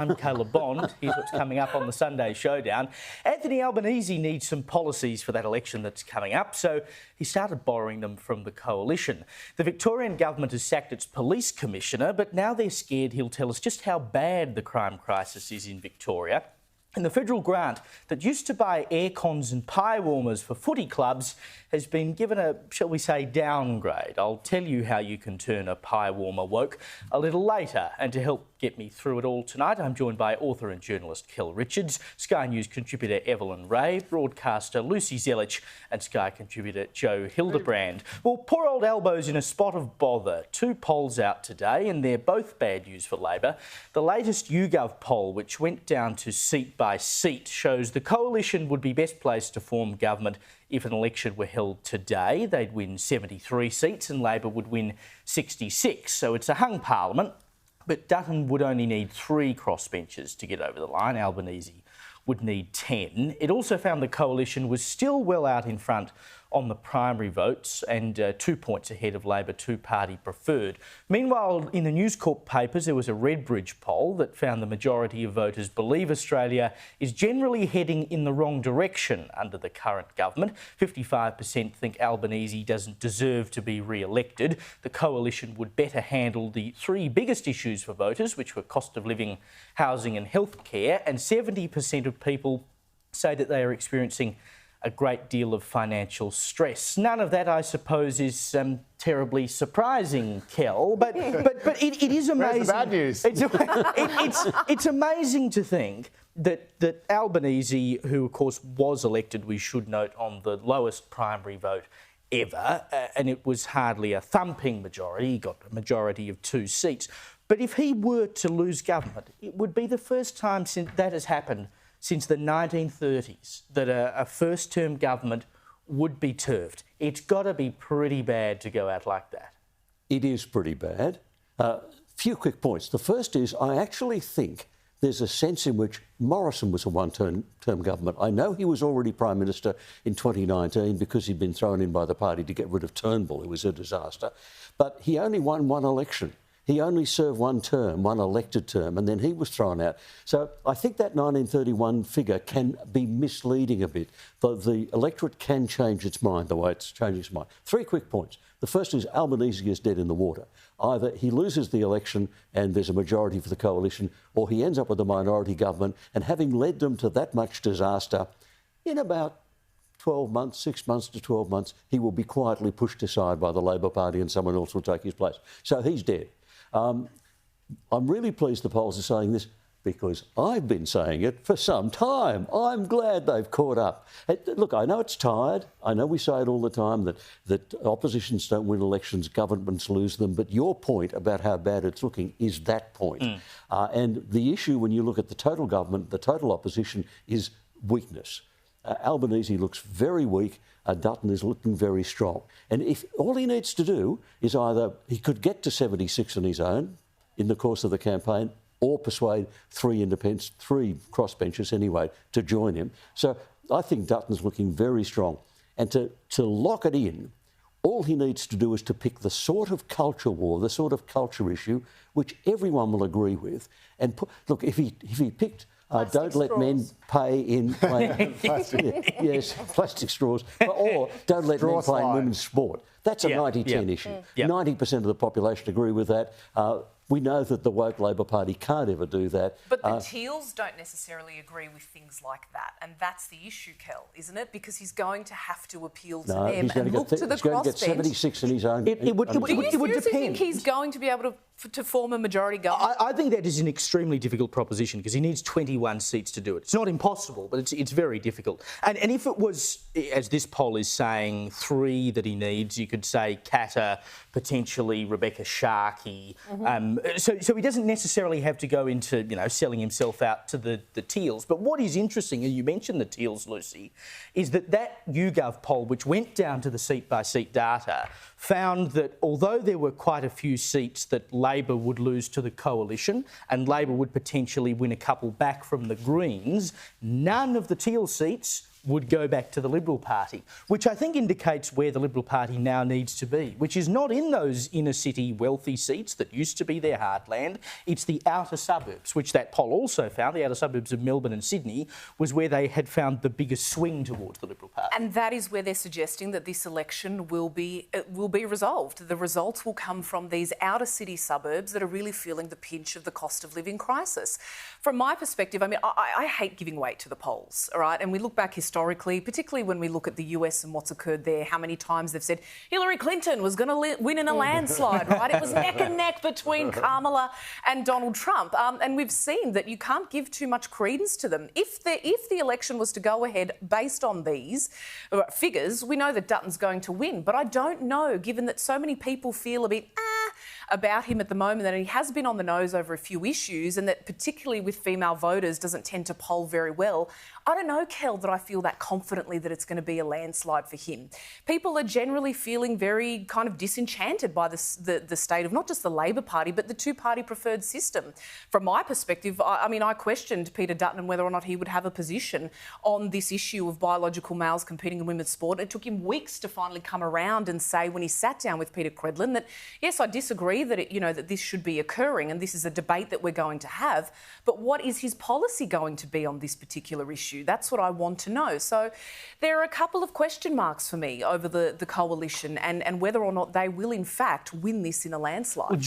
I'm Caleb Bond. Here's what's coming up on the Sunday Showdown. Anthony Albanese needs some policies for that election that's coming up, so he started borrowing them from the coalition. The Victorian government has sacked its police commissioner, but now they're scared he'll tell us just how bad the crime crisis is in Victoria. And the federal grant that used to buy air cons and pie warmers for footy clubs has been given a, shall we say, downgrade. I'll tell you how you can turn a pie warmer woke a little later. And to help get me through it all tonight, I'm joined by author and journalist Kel Richards, Sky News contributor Evelyn Ray, broadcaster Lucy Zelic and Sky contributor Joe Hildebrand. Well, poor old Albo's in a spot of bother. Two polls out today and they're both bad news for Labor. The latest YouGov poll, which went down to seat by seat, shows the coalition would be best placed to form government if an election were held today. They'd win 73 seats and Labor would win 66. So it's a hung parliament, but Dutton would only need 3 crossbenchers to get over the line. Albanese would need 10. It also found the coalition was still well out in front on the primary votes and 2 points ahead of Labor two-party preferred. Meanwhile, in the News Corp papers, there was a Redbridge poll that found the majority of voters believe Australia is generally heading in the wrong direction under the current government. 55% think Albanese doesn't deserve to be re-elected. The coalition would better handle the 3 biggest issues for voters, which were cost of living, housing and healthcare, and 70% of people say that they are experiencing a great deal of financial stress. None of that, I suppose, is terribly surprising, Kel, but it is amazing. Where's the bad news? It's amazing to think that Albanese, who of course was elected, we should note, on the lowest primary vote ever, and it was hardly a thumping majority, he got a majority of 2 seats. But if he were to lose government, it would be the first time since that has happened since the 1930s that a first-term government would be turfed. It's got to be pretty bad to go out like that. It is pretty bad. Few quick points. The first is I actually think there's a sense in which Morrison was a one-term government. I know he was already Prime Minister in 2019 because he'd been thrown in by the party to get rid of Turnbull, who was a disaster. But he only won 1 election. He only served 1 term, 1 elected term, and then he was thrown out. So I think that 1931 figure can be misleading a bit. The electorate can change its mind the way it's changing its mind. 3 quick points. The first is Albanese is dead in the water. Either he loses the election and there's a majority for the coalition, or he ends up with a minority government, and having led them to that much disaster, in about 12 months, 6 months to 12 months, he will be quietly pushed aside by the Labor Party and someone else will take his place. So he's dead. I'm really pleased the polls are saying this because I've been saying it for some time. I'm glad they've caught up. Look, I know it's tired. I know we say it all the time that oppositions don't win elections, governments lose them. But your point about how bad it's looking is that point. And the issue when you look at the total government, the total opposition, is weakness. Albanese looks very weak. Dutton is looking very strong. And if all he needs to do is either he could get to 76 on his own in the course of the campaign, or persuade 3 independents, 3 crossbenchers anyway, to join him. So I think Dutton's looking very strong. And to lock it in, all he needs to do is to pick the sort of culture war, the sort of culture issue, which everyone will agree with. And look, if he picked don't let men pay in plastic. Yes, plastic straws. Or don't let men play in women's sport. That's a 90-10 issue. 90% of the population agree with that. We know that the woke Labor Party can't ever do that. But the Teals don't necessarily agree with things like that. And that's the issue, Kel, isn't it? Because he's going to have to appeal to them and look to the crossbench. He's going to get 76 in his own. Do you seriously think he's going to be able to form a majority government? I think that is an extremely difficult proposition because he needs 21 seats to do it. It's not impossible, but it's very difficult. And if it was, as this poll is saying, 3 that he needs, you could say Katter, potentially Rebecca Sharkey. So he doesn't necessarily have to go into, selling himself out to the Teals. But what is interesting, and you mentioned the Teals, Lucy, is that YouGov poll, which went down to the seat-by-seat data, found that although there were quite a few seats that Labor would lose to the coalition and Labor would potentially win a couple back from the Greens, none of the Teal seats would go back to the Liberal Party, which I think indicates where the Liberal Party now needs to be, which is not in those inner city wealthy seats that used to be their heartland. It's the outer suburbs, which that poll also found, the outer suburbs of Melbourne and Sydney, was where they had found the biggest swing towards the Liberal Party. And that is where they're suggesting that this election will be resolved. The results will come from these outer city suburbs that are really feeling the pinch of the cost of living crisis. From my perspective, I mean, I hate giving weight to the polls, all right? And we look back historically, particularly when we look at the US and what's occurred there, how many times they've said Hillary Clinton was going to win in a landslide, right? It was neck and neck between Kamala and Donald Trump. And we've seen that you can't give too much credence to them. If the election was to go ahead based on these figures, we know that Dutton's going to win. But I don't know, given that so many people feel a bit about him at the moment, that he has been on the nose over a few issues, and that particularly with female voters doesn't tend to poll very well. I don't know, Kel, that I feel that confidently that it's going to be a landslide for him. People are generally feeling very kind of disenchanted by the state of not just the Labor Party, but the two-party preferred system. From my perspective, I mean, I questioned Peter Dutton whether or not he would have a position on this issue of biological males competing in women's sport. It took him weeks to finally come around and say, when he sat down with Peter Credlin, that yes, I disagree that that this should be occurring and this is a debate that we're going to have. But what is his policy going to be on this particular issue? That's what I want to know. So there are a couple of question marks for me over the coalition and whether or not they will in fact win this in a landslide.